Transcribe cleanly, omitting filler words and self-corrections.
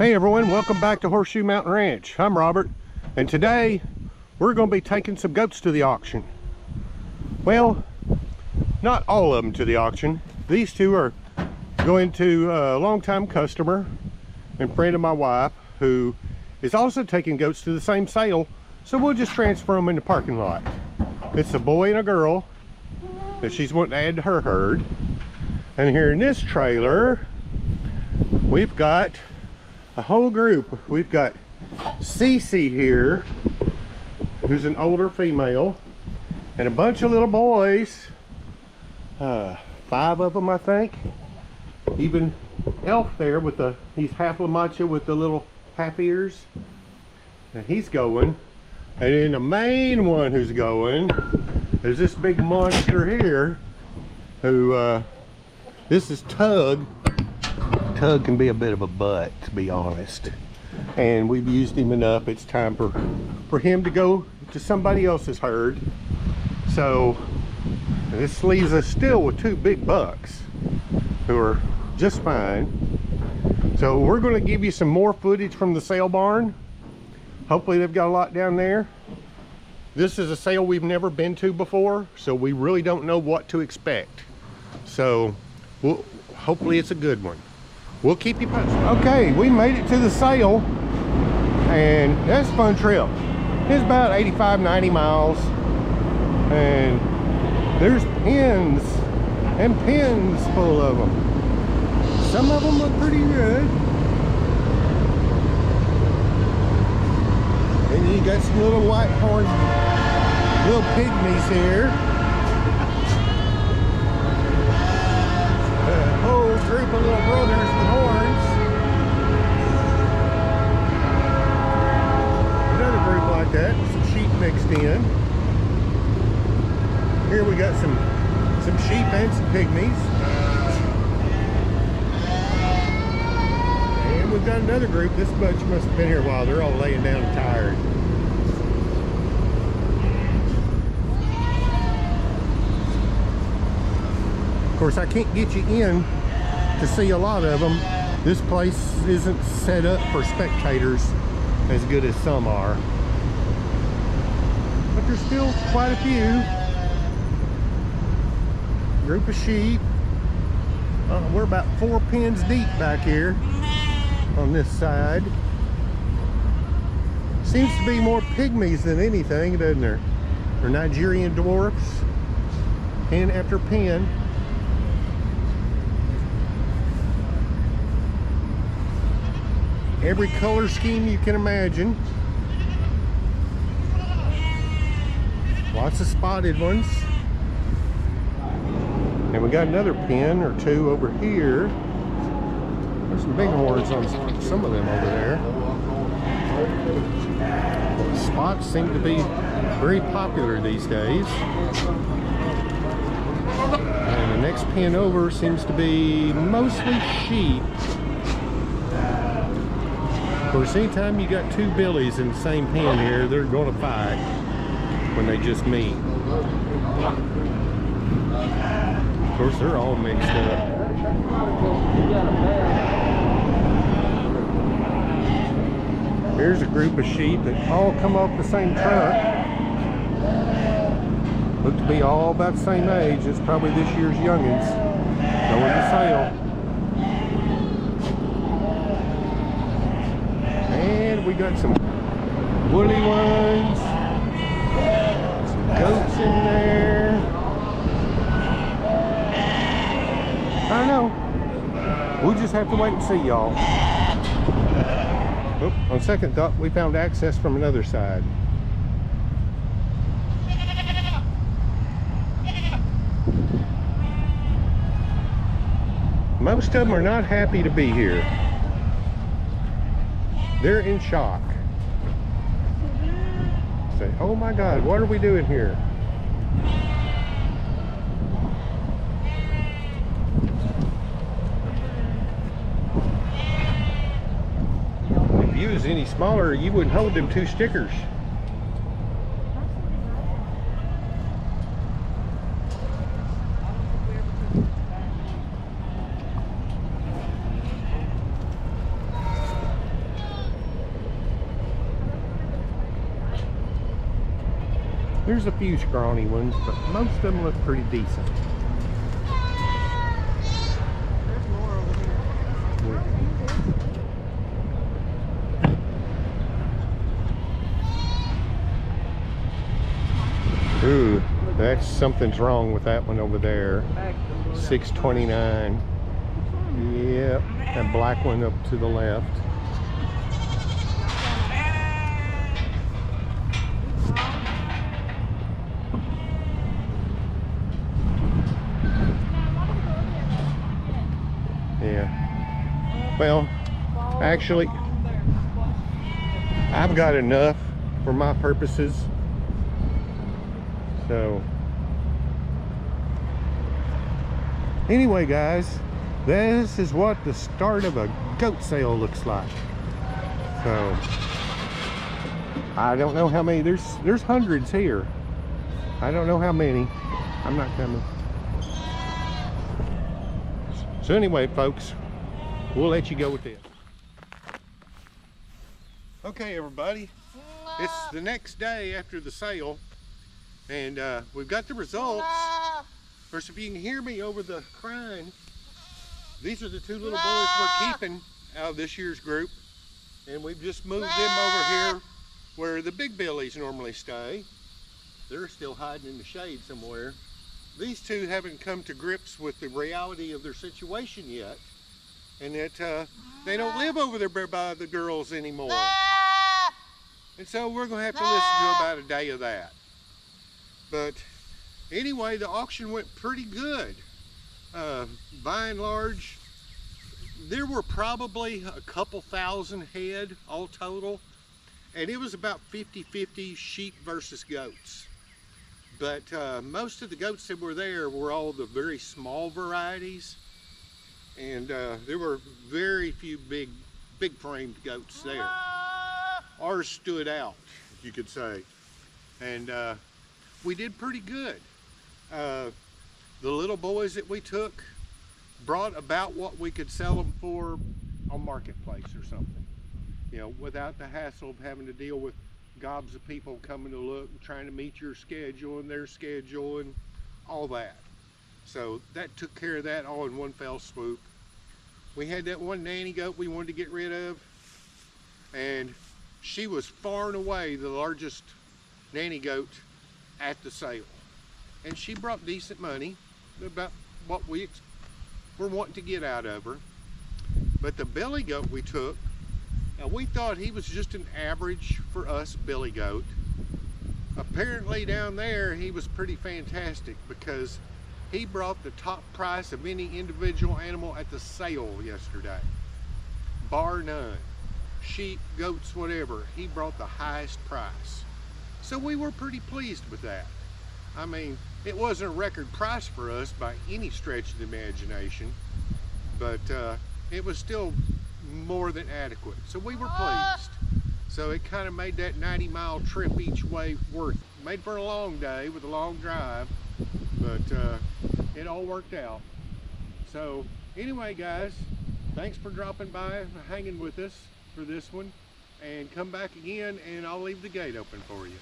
Hey everyone, welcome back to Horseshoe Mountain Ranch. I'm Robert, and today we're going to be taking some goats to the auction. Well, not all of them to the auction. These two are going to a longtime customer and friend of my wife who is also taking goats to the same sale, so we'll just transfer them in the parking lot. It's a boy and a girl that she's wanting to add to her herd. And here in this trailer, we've got a whole group. We've got Cece here, who's an older female, and a bunch of little boys. 5 of them, I think. Even Elf there with the, he's half La Mancha with the little half ears. And he's going. And then the main one who's going is this big monster here, who, this is Tug. Tug can be a bit of a butt, to be honest, and we've used him enough. It's time for him to go to somebody else's herd. So this leaves us still with 2 big bucks who are just fine. So we're going to give you some more footage from the sale barn. Hopefully they've got a lot down there. This is a sale we've never been to before, so we really don't know what to expect. So hopefully it's a good one. We'll keep you posted. Okay, we made it to the sale, and that's a fun trip. It's about 85, 90 miles, and there's pens and pens full of them. Some of them look pretty good. And you got some little white horn, little pygmies here. A whole group of little brothers with horns. Another group like that, with some sheep mixed in. Here we got some sheep and some pygmies. And we've got another group. This bunch must have been here a while. They're all laying down tired. Of course, I can't get you in to see a lot of them. This place isn't set up for spectators as good as some are, but there's still quite a few. Group of sheep. We're about 4 pens deep back here on this side. Seems to be more pygmies than anything, doesn't there? Or Nigerian dwarfs, pen after pen. Every color scheme you can imagine. Lots of spotted ones. And we got another pen or 2 over here. There's some bighorns on some of them over there. Spots seem to be very popular these days. And the next pen over seems to be mostly sheep. Of course, anytime you got 2 billies in the same pen here, they're going to fight when they just meet. Of course, they're all mixed up. Here's a group of sheep that all come off the same truck. Look to be all about the same age. It's probably this year's youngins going to sale. And we got some woolly ones, some goats in there. I don't know. We'll just have to wait and see, y'all. Oh, on second thought, we found access from another side. Most of them are not happy to be here. They're in shock. Say, oh my God, what are we doing here? If you was any smaller, you wouldn't hold them 2 stickers. There's a few scrawny ones, but most of them look pretty decent. There's more over here. Ooh, that's something's wrong with that one over there. 629. Yep, that black one up to the left. Yeah. Well, actually, I've got enough for my purposes. So, anyway, guys, this is what the start of a goat sale looks like. So, I don't know how many. There's hundreds here. I don't know how many. I'm not coming. So anyway, folks, we'll let you go with this. Okay, everybody, it's the next day after the sale, and we've got the results. Of course, if you can hear me over the crying, these are the two little boys we're keeping out of this year's group, and we've just moved them over here where the big billies normally stay. They're still hiding in the shade somewhere. These two haven't come to grips with the reality of their situation yet, and that they don't live over there by the girls anymore. And so we're going to have to listen to about a day of that. But anyway, the auction went pretty good. By and large, there were probably a couple thousand head all total, and it was about 50-50 sheep versus goats. But most of the goats that were there were all the very small varieties, and there were very few big framed goats there. Ours stood out, you could say, and we did pretty good. The little boys that we took brought about what we could sell them for on Marketplace or something, you know, without the hassle of having to deal with gobs of people coming to look and trying to meet your schedule and their schedule and all that. So that took care of that all in one fell swoop. We had that one nanny goat we wanted to get rid of, and she was far and away the largest nanny goat at the sale, and she brought decent money, about what we were wanting to get out of her. But the billy goat we took, now we thought he was just an average for us billy goat. Apparently down there he was pretty fantastic, because he brought the top price of any individual animal at the sale yesterday, bar none. Sheep, goats, whatever, he brought the highest price. So we were pretty pleased with that. I mean, it wasn't a record price for us by any stretch of the imagination, but it was still more than adequate. So we were pleased. So it kind of made that 90-mile trip each way worth it. Made for a long day with a long drive, but it all worked out. So anyway, guys, thanks for dropping by and hanging with us for this one, and come back again and I'll leave the gate open for you.